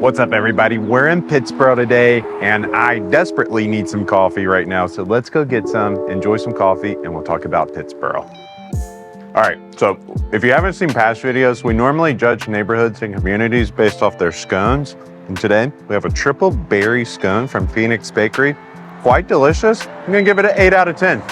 What's up, everybody? We're in Pittsboro today, and I desperately need some coffee right now. So let's go get some, enjoy some coffee, and we'll talk about Pittsboro. All right, so if you haven't seen past videos, we normally judge neighborhoods and communities based off their scones. And today, we have a triple berry scone from Phoenix Bakery. Quite delicious. I'm gonna give it an 8 out of 10.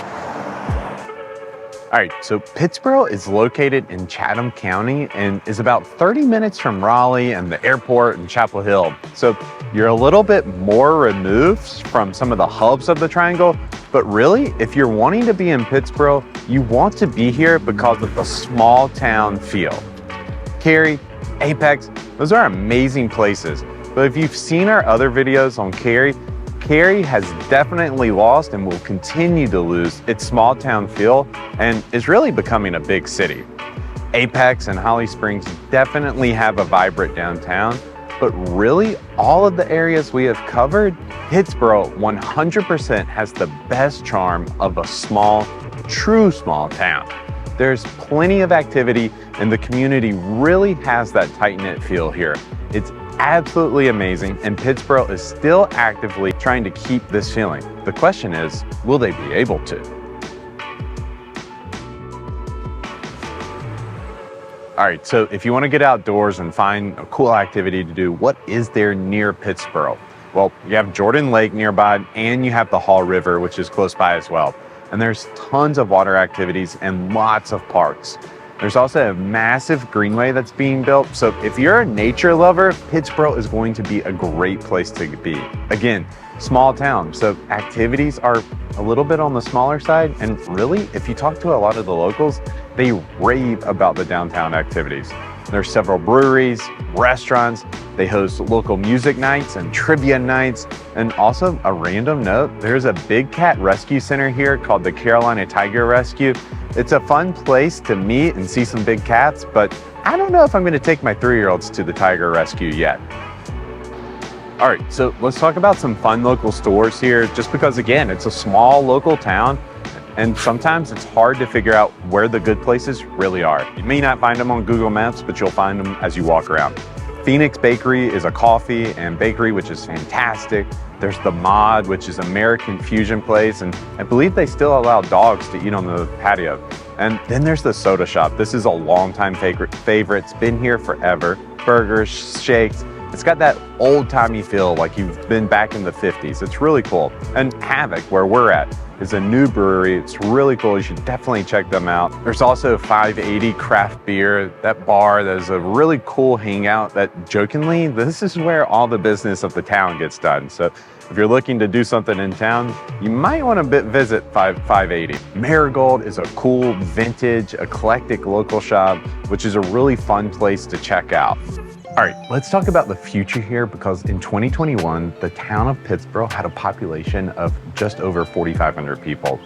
All right, so Pittsboro is located in Chatham County and is about 30 minutes from Raleigh and the airport and Chapel Hill. So you're a little bit more removed from some of the hubs of the triangle, but really, if you're wanting to be in Pittsboro, you want to be here because of the small town feel. Cary, Apex, those are amazing places. But if you've seen our other videos on Cary, Cary has definitely lost and will continue to lose its small town feel and is really becoming a big city. Apex and Holly Springs definitely have a vibrant downtown, but really all of the areas we have covered, Pittsboro 100% has the best charm of a small, true small town. There's plenty of activity and the community really has that tight-knit feel here. It's absolutely amazing, and Pittsboro is still actively trying to keep this feeling. The question is, will they be able to? All right, so if you want to get outdoors and find a cool activity to do, what is there near Pittsboro? Well, you have Jordan Lake nearby, and you have the Hall River, which is close by as well. And there's tons of water activities and lots of parks. There's also a massive greenway that's being built. So if you're a nature lover, Pittsboro is going to be a great place to be. Again, small town, so activities are a little bit on the smaller side. And really, if you talk to a lot of the locals, they rave about the downtown activities. There's several breweries, restaurants, they host local music nights and trivia nights. And also a random note, there's a big cat rescue center here called the Carolina Tiger Rescue. It's a fun place to meet and see some big cats, but I don't know if I'm gonna take my 3-year-olds to the Tiger Rescue yet. All right, so let's talk about some fun local stores here, just because again, it's a small local town, and sometimes it's hard to figure out where the good places really are. You may not find them on Google Maps, but you'll find them as you walk around. Phoenix Bakery is a coffee and bakery, which is fantastic. There's the Mod, which is American fusion place, and I believe they still allow dogs to eat on the patio. And then there's the soda shop. This is a longtime favorite. It's been here forever. Burgers, shakes. It's got that old-timey feel like you've been back in the 50s. It's really cool. And Havoc, where we're at, is a new brewery. It's really cool. You should definitely check them out. There's also 580 Craft Beer, that bar that is a really cool hangout that jokingly, this is where all the business of the town gets done. So if you're looking to do something in town, you might want to visit 580. Marigold is a cool, vintage, eclectic local shop, which is a really fun place to check out. All right, let's talk about the future here, because in 2021, the town of Pittsboro had a population of just over 4,500 people.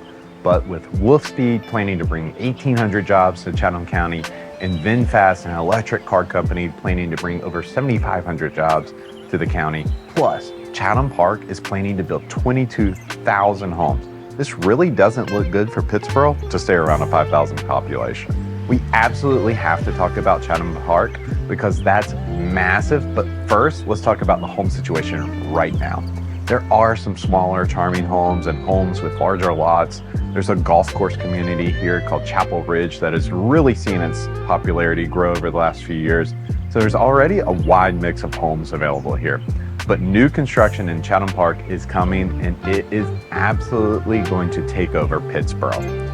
But with Wolfspeed planning to bring 1,800 jobs to Chatham County, and VinFast, an electric car company, planning to bring over 7,500 jobs to the county, plus Chatham Park is planning to build 22,000 homes. This really doesn't look good for Pittsboro to stay around a 5,000 population. We absolutely have to talk about Chatham Park because that's massive. But first, let's talk about the home situation right now. There are some smaller, charming homes and homes with larger lots. There's a golf course community here called Chapel Ridge that has really seen its popularity grow over the last few years. So there's already a wide mix of homes available here. But new construction in Chatham Park is coming, and it is absolutely going to take over Pittsboro.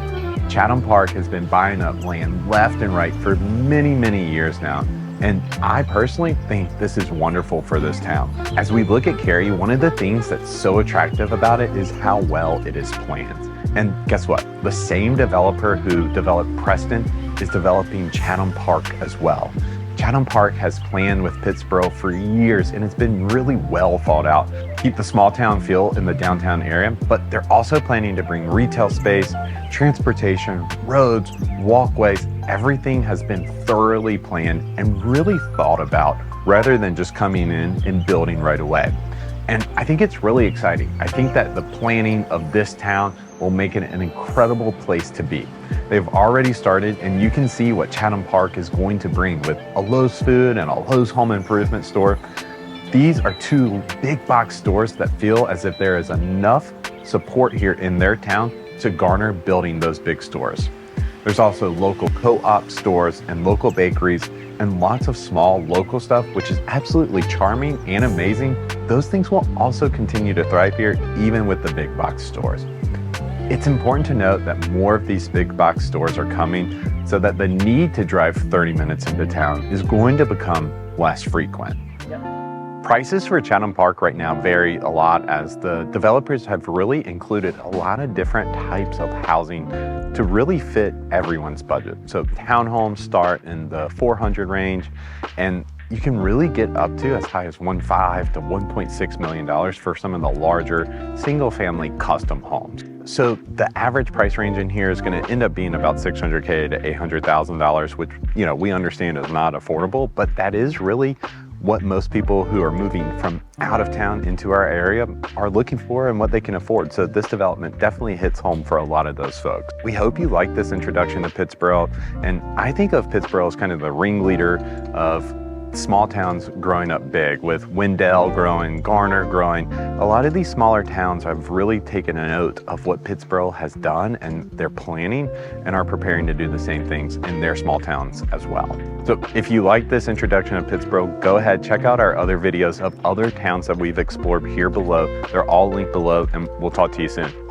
Chatham Park has been buying up land left and right for many, many years now. And I personally think this is wonderful for this town. As we look at Cary, one of the things that's so attractive about it is how well it is planned. And guess what? The same developer who developed Preston is developing Chatham Park as well. Chatham Park has planned with Pittsboro for years, and it's been really well thought out. Keep the small town feel in the downtown area, but they're also planning to bring retail space, transportation, roads, walkways. Everything has been thoroughly planned and really thought about rather than just coming in and building right away. And I think it's really exciting. I think that the planning of this town will make it an incredible place to be. They've already started, and you can see what Chatham Park is going to bring with a Lowe's Food and a Lowe's Home Improvement store. These are two big box stores that feel as if there is enough support here in their town to garner building those big stores. There's also local co-op stores and local bakeries and lots of small local stuff, which is absolutely charming and amazing. Those things will also continue to thrive here, even with the big box stores. It's important to note that more of these big box stores are coming so that the need to drive 30 minutes into town is going to become less frequent. Prices for Chatham Park right now vary a lot as the developers have really included a lot of different types of housing to really fit everyone's budget. So townhomes start in the 400 range, and you can really get up to as high as $1.5 to $1.6 million for some of the larger single-family custom homes. So the average price range in here is going to end up being about $600K to $800,000, which, you know, we understand is not affordable, but that is really what most people who are moving from out of town into our area are looking for and what they can afford. So this development definitely hits home for a lot of those folks. We hope you like this introduction to Pittsboro, and I think of Pittsboro as kind of the ringleader of small towns growing up big, with Wendell growing, Garner growing. A lot of these smaller towns have really taken a note of what Pittsboro has done, and they're planning and are preparing to do the same things in their small towns as well. So if you like this introduction of Pittsboro, go ahead, check out our other videos of other towns that we've explored here below. They're all linked below, and we'll talk to you soon.